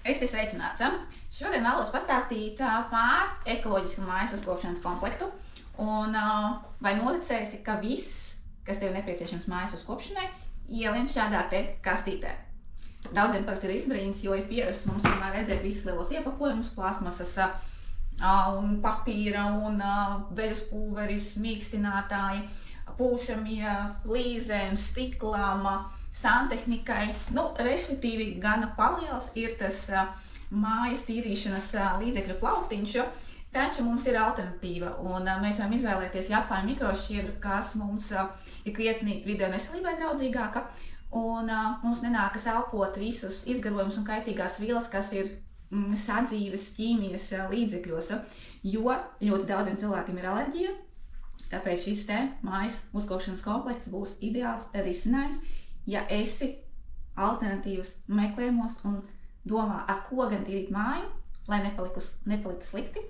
Esiet sveicināts! Šodien vēlos pastāstīt par ekoloģisku mājas uzkopšanas komplektu. Vai noticēsi, ka viss, kas tev nepieciešams mājas uzkopšanai, ielien šādā te kastītē. Daudziem parasti ir izbrīns, jo ir pierasts mums vienmēr redzēt visus lielos iepakojumus, plastmasas un papīra un veļas pulveris, mīkstinātāji, pūšamie flīzēm, stiklām, santehnikai. Respektīvi, gana paliels ir tas mājas tīrīšanas līdzekļu plauktiņš, taču mums ir alternatīva, un mēs varam izvēlēties Japāņu mikrošķiedru, kas mums ir krietni vidē veselībai draudzīgāka, un mums nenākas elpot visus izgarojumus un kaitīgās vielas, kas ir sadzīves ķīmijas līdzekļos, jo ļoti daudziem cilvēkiem ir alerģija, tāpēc šis te mājas uzkopšanas komplekts būs ideāls risinājums, ja esi alternatīvas meklējumos un domā, ar ko gan tīrīt māju, lai nepaliktu slikti,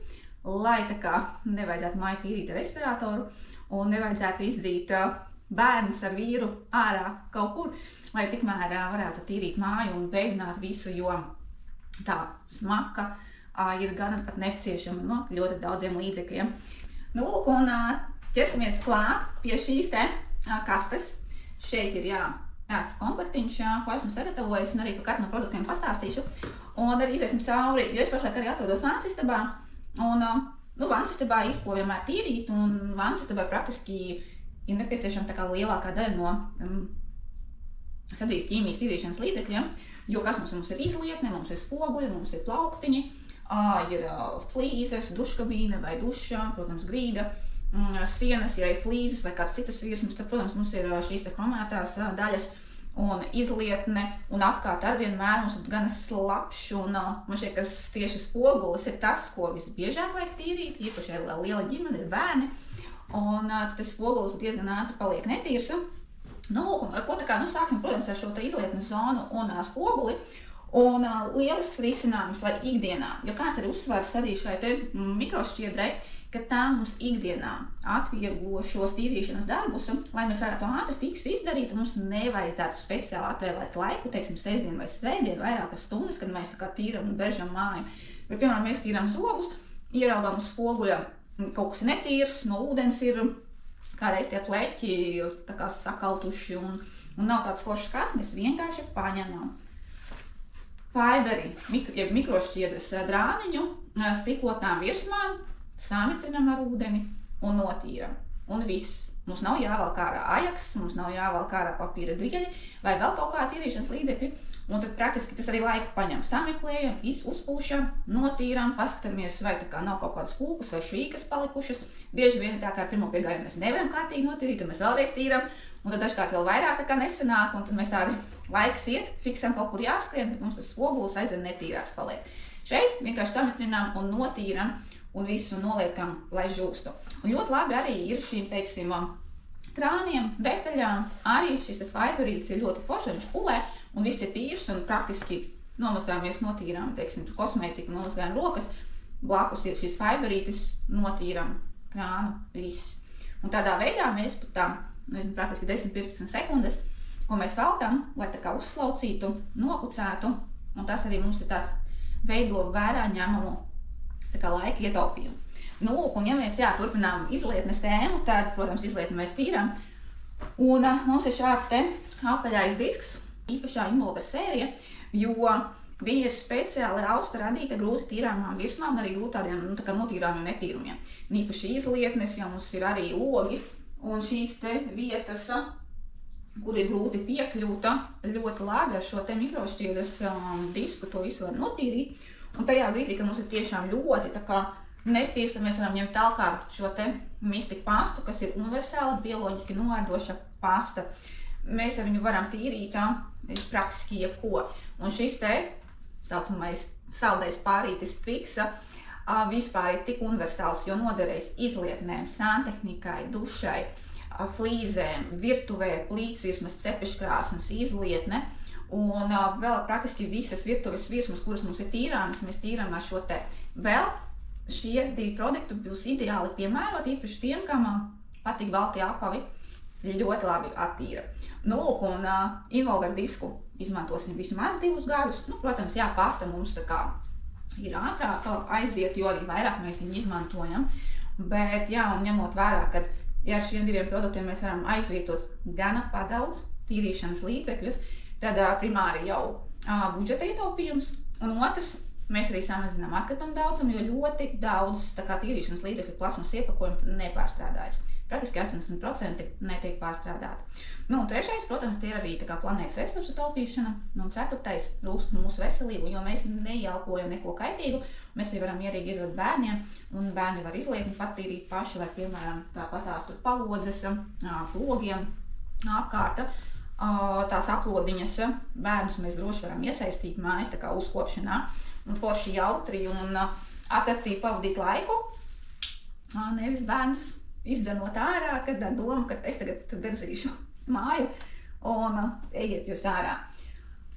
lai tā kā nevajadzētu māju tīrīt ar respiratoru un nevajadzētu izdzīt bērnus ar vīru ārā kaut kur, lai tikmēr varētu tīrīt māju un beidināt visu, jo tā smaka ir gan pat nepieciešama no ļoti daudziem līdzekļiem. Lūk, un ķersimies klāt pie šīs te kastes. Šeit ir tāds komplektiņš, ko esmu sagatavojis, un arī par katru no produktiem pastāstīšu. Un arī iziesim cauri, jo es pašlaik arī atrodos vanasistabā. Un vanasistabā ir ko vienmēr tīrīt, un vanasistabā praktiski ir nepieciešama tā kā lielākā daļa no sadzīves ķīmijas tīrīšanas līdzekļiem, jo kas mums ir izlietne, mums ir spoguļi, mums ir plauktiņi, ir flīzes, duškabīne vai duša, protams, grīda, sienas, ja ir flīzes vai kāds citas virsmas, tad, protams, mums ir šīs te kromētās daļas un izlietne, un apkārt arvienmēr mums ir gan slapšs, un man šķiet, ka tieši spogulis ir tas, ko visbiežāk liek tīrīt, īpaši ir liela ģimene, ir bērni, un tas spogulis diezgan ātri paliek netīrs. Lūk, ar ko sāksim, protams, ar šo te izlietnes zonu un spoguli, un lielisks risinājums, lai ikdienā, jo kāds ir uzsvars arī šai te mikrošķiedrai, ka tā mums ikdienā atvieglo šos tīrīšanas darbus, lai mēs varētu ātri fiksi izdarīt, un mums nevajadzētu speciāli atvēlēt laiku, teiksim, sestdien vai svētdien, vairākas stundas, kad mēs tā kā tīram un beržam māju. Bet, piemēram, mēs tīram zobus, ieraugām uz spoguļa, kaut kas netīrs, no ūdens ir kādreiz tie pleķi tā kā sakaltuši un nav tāds foršs skats, mēs vienkārši paņemam fiberi, jeb mikrošķiedras drāniņu, stikotām virsmām, samitrinam ar ūdeni un notīram. Un viss. Mums nav jāvelk ārā ajaks, mums nav jāvelk ārā papīra dvieļi vai vēl kaut kā tīrīšanas līdzekļi. Un tad praktiski tas arī laiku paņem. Sameklējam, uzpūšam, notīram, paskatāmies, vai tā kā nav kaut kādas pūkas vai švīkas palikušas. Bieži vien tā kā ar pirmo piegājumu mēs nevaram kārtīgi notīrīt, tad mēs vēlreiz tīram, un tad dažkārt vēl vairāk tā kā nesanāk, un tad mēs tādi laiks iet, fiksam kaut kur jāskrien, bet mums tas spogulis aizvien netīrās paliek. Šeit vienkārši sametrinām un notīram un visu noliekam, lai žūstu. Un ļoti labi arī ir šīm, teiksim, krāniem, detaļām, arī šis fiberīts ir ļoti foršs, viņš pulē, un viss ir tīrs, un praktiski nomazgājamies, notīrām, teiksim, kosmētiku, nomazgājam rokas, blakus ir šis fiberītis, notīram krānu, viss. Un tādā veidā mēs pat tā, praktiski 10-15 sekundes, ko mēs velkam, lai tā kā uzslaucītu, nopucētu, un tas arī mums ir tāds veido vērā ņemamu tā kā laika ietaupījumu. Lūk, un ja mēs turpinām izlietnes tēmu, tad, protams, izlietni mēs tīram. Un mums ir šāds te apaļais disks, īpašā Involver sērija, jo viņi ir speciāli austa radīta grūti tīrāmām virsmām un arī grūtādiem notīrāmiem netīrumiem. Un īpaši izlietnes, ja mums ir arī logi un šīs te vietas, kur ir grūti piekļūt, ļoti labi ar šo te mikrošķiedras disku to visu var notīrīt. Un tajā brīdī, kad mums ir tiešām ļoti tā kā netīrs, tad mēs varam ņemt tālāk šo te mistika pastu, kas ir universāla, bioloģiski noēdoša pasta. Mēs ar viņu varam tīrīt praktiski jebko. Un šis te, saucamais saldais pārītis Twix, vispār ir tik universāls, jo noderēs izlietnēm, santehnikai, dušai, flīzēm, virtuvē, plītsvirsmas, cepeškrāsnes, izlietne. Un vēl praktiski visas virtuves virsmas, kuras mums ir tīrāmas, mēs tīram ar šo te. Vēl šie divi produkti būs ideāli piemērot, īpaši tiem, kam patīk balti apavi, ļoti labi attīra. Lūk, un Involver disku izmantosim vismaz 2 gadus. Nu, protams, jā, pasta mums tā kā ir ātrāk aiziet, jo arī vairāk mēs viņu izmantojam. Bet, jā, un ņemot vērā, ka ja ar šiem 2 produktiem mēs varam aizvietot gana padaudz tīrīšanas līdzekļus, tad primāri jau budžeta ietaupījums, un otrs, mēs arī samazinām atkritumu daudzumu, jo ļoti daudz tīrīšanas līdzekļu plasmas iepakojumu nepārstrādājas. Praktiski 80% netiek pārstrādāti. Nu, un trešais, protams, tie ir arī planētas resursu taupīšana. Nu, un ceturtais, rūpst mūsu veselību, jo mēs neieelpojam neko kaitīgu. Mēs arī varam mierīgi iedot bērniem, un bērni var izliet un patīrīt paši, vai, piemēram, tāpatās tur palodzes, plogiem, apkārta. Tās aplodiņas bērnus mēs droši varam iesaistīt mājas uzkopšanā un forši jautri un attraktīvi pavadīt laiku. Nevis bērnus izdanot ārā, kad ar domu, ka es tagad verzīšu māju un ejiet jūs ārā.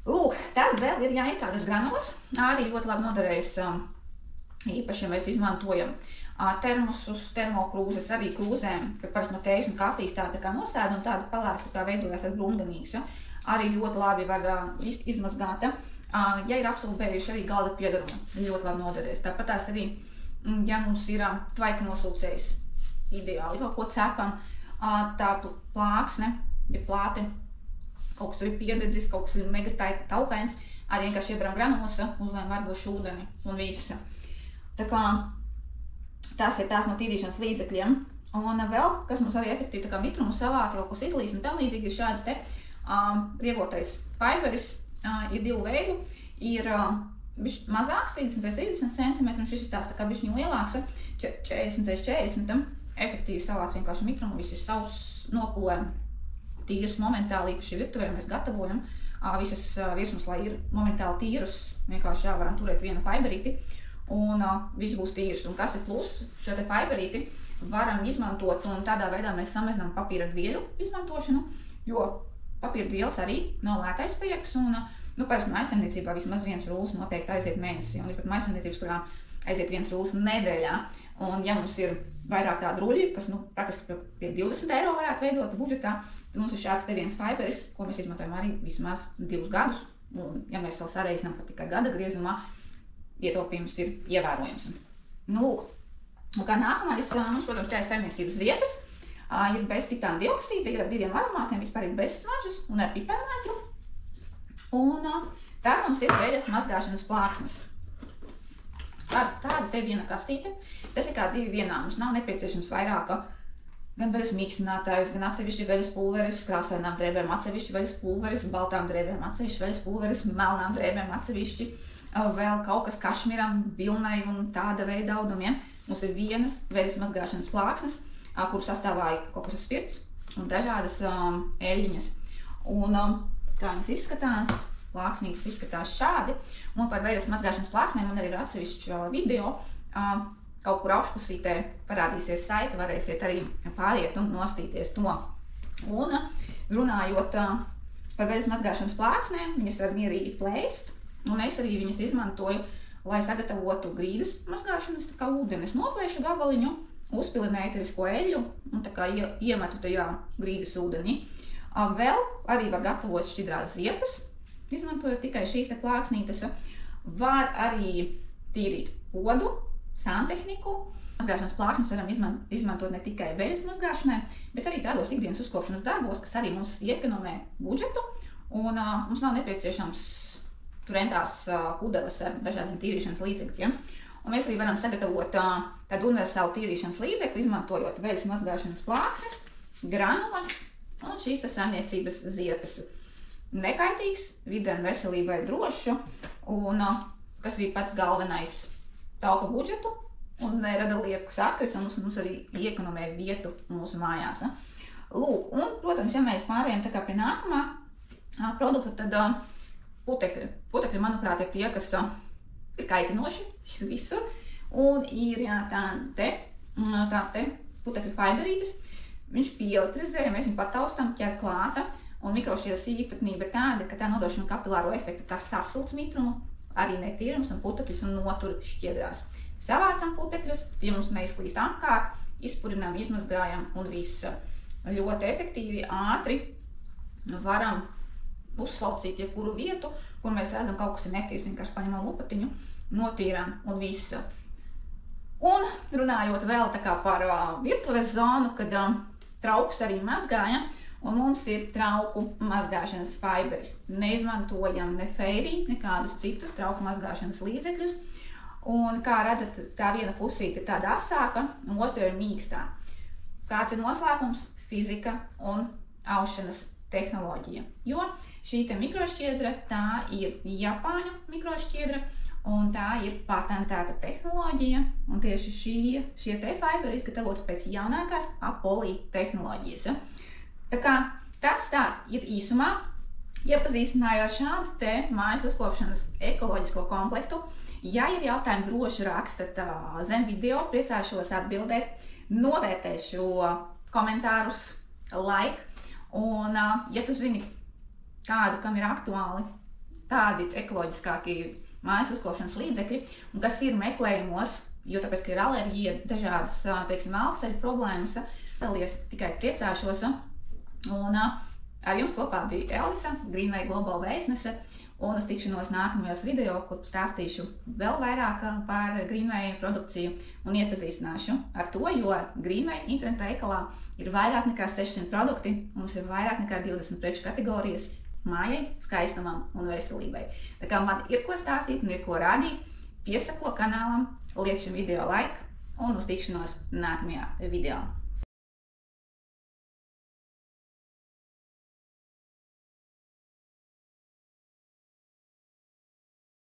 Lūk, tad vēl ir jāiet tādas granulas. Arī ļoti labi noderējas īpaši, ja mēs izmantojam termosus, termokrūzes, arī krūzēm, kad parasti no tējas un kafijas tā kā nosēda un tāda palēta tā veidojās ar brūnganīgs. Arī ļoti labi var izmazgāt. Ja ir absolvējuši arī galda piedarumu, ļoti labi noderēs. Tāpat tās arī, ja mums ir tvaika nosūcējs, ideāli kaut ko cepam, tā plāksne, ja plāte, kaut kas tur ir piededzis, kaut kas ir mega taukains, arī vienkārši iebaram granulas, uzlējam varbošu ūdeni un viss. Tā kā tas ir tās no tīrīšanas līdzekļiem. Un vēl, kas mums arī efektīvi mitrumu savāc, kaut kas izlīs un tam līdzīgi ir šāds te rievotais fiberis, ir 2 veidu, ir mazāks, 30x30 cm, un šis ir tās bišķiņ lielāks, 40x40 efektīvi savāc vienkārši mitrumu, viss ir savs nopulēm, tīrs momentāli, īpaši virtuvē mēs gatavojam visas virsmas, lai ir momentāli tīrus, vienkārši varam turēt vienu fiberīti, un viss būs tīrs. Un kas ir plus, šo te fiberīti varam izmantot, un tādā veidā mēs samazinām papīra dvieļu izmantošanu, jo papīra dvieļas arī nav lētais prieks, un parasti maisaimniecībā vismaz 1 rullis noteikti aiziet mēnesī, un ir pat maisaimniecības, kurām aiziet 1 rullis nedēļā. Un ja mums ir vairāk tādu ruļļi, kas praktiski pie 20 eiro varētu veidot budžetā, tad mums ir šāds te viens fiberis, ko mēs izmantojam arī vismaz 2 gadus. Un ja mēs vēl sareizinām pat tikai gada griezumā, ietaupījums ir ievērojams. Nu, lūk, un kā nākamais, mums, protams, čājas saimniecības ziepes, ir bez titāna dioksīda, ir ar 2 aromātiem, vispār ir bez smaržas un ar pipermētru. Un tā mums ir veļas mazgāšanas plāksnes. Tāda te viena kastīte. Tas ir kā 2 vienā. Mums nav nepieciešams vairāk gan veļas mīkstinātājs, gan atsevišķi veļas pulveris, krāsainām drēbēm atsevišķi veļas pulveris, baltām drēbēm atsevišķi veļas pulveris, melnām drēbēm atsevišķi, vēl kaut kas kašmiram, vilnai un tāda veida audumiem. Mums ir vienas veļas mazgāšanas plāksnes, kuru sastāvā ir kaut kas ar spirts un dažādas eļļiņas. Un kā viņas izskatās? Plāksnītes izskatās šādi, un par veļas mazgāšanas plāksnēm man arī ir atsevišķi video, kaut kur augšpusītē parādīsies saite, varēsiet arī pāriet un nostīties to. Un runājot par veļas mazgāšanas plāksnēm, viņas var mierīgi plēst, un es arī viņas izmantoju, lai sagatavotu grīdas mazgāšanas, tā kā ūdeni. Es noplēšu gabaliņu, uzpilinu ēterisko eļļu un tā kā iemetu tajā grīdas ūdenī. Vēl arī var gatavot šķidrās ziepes, izmantojot tikai šīs te plāksnītes. Var arī tīrīt podu, santehniku. Mazgāšanas plāksnes varam izmantot ne tikai veļas mazgāšanai, bet arī tādos ikdienas uzkopšanas darbos, kas arī mums iekonomē budžetu. Un mums nav nepieciešams turentās pudeles ar dažādiem tīrīšanas līdzekļiem. Un mēs arī varam sagatavot tādu universālu tīrīšanas līdzekli, izmantojot veļas mazgāšanas plāksnes, granulas un šīs te saimniecības ziepes. Nekaitīgs, vidē un veselībai drošu, un kas arī pats galvenais, taupa budžetu un nerada liekus atkritumus, un mums arī iekonomē vietu mūsu mājās. Lūk, un, protams, ja mēs pārējām tā kā pie nākamā produkta, tad putekļi. Putekļi, manuprāt, ir tie, kas ir kaitinoši, ir visur, un ir tās te putekļu fiberītes. Viņš pieelektrizē, mēs viņu pataustam, ķer klāta. Un mikrošķiedras īpatnība ir tāda, ka tā nodrošina kapilāro efektu. Tā sasilds mitrumu, arī netīrums un putekļus un notur šķiedrās. Savācam putekļus, tie mums neizklīst apkārt, izpurinām, izmazgājam un viss ļoti efektīvi, ātri varam uzslaucīt jebkuru vietu, kur mēs redzam, kaut kas ir netīrs, vienkārši paņemam lupatiņu, notīram un visu. Un runājot vēl tā kā par virtuves zonu, kad traukus arī mazgājam, un mums ir trauku mazgāšanas faiberis. Neizmantojam ne fēri, nekādus citus trauku mazgāšanas līdzekļus. Un kā redzat, tā viena pusīte ir tāda asāka, un otra ir mīkstā. Kāds ir noslēpums? Fizika un aušanas tehnoloģija. Jo šī te mikrošķiedra, tā ir Japāņu mikrošķiedra, un tā ir patentēta tehnoloģija, un tieši šie te fiberi izgatavoti pēc jaunākās apolī tehnoloģijas. Tā kā tas tā ir īsumā, iepazīstināju ar šādu te mājas uzkopšanas ekoloģisko komplektu. Ja ir jautājumi, droši rakstat zem video, priecāšos atbildēt, novērtēšu komentārus, like, un ja tu zini kādu, kam ir aktuāli tādi ekoloģiskāki mājas uzkopšanas līdzekļi, un kas ir meklējumos, jo tāpēc, ka ir alerģija, dažādas, teiksim, elceļu problēmas, dalies, tikai priecāšos. Un ar jums kopā bija Elvisa, Greenway Global vēstnese, un uz tikšanos nākamajos video, kur stāstīšu vēl vairāk par Greenway produkciju un iepazīstināšu ar to, jo Greenway interneta veikalā ir vairāk nekā 600 produkti, mums ir vairāk nekā 20 preču kategorijas mājai, skaistumam un veselībai. Tā kā man ir ko stāstīt un ir ko rādīt, piesako kanālam, liec šim video like un uz tikšanos nākamajā video.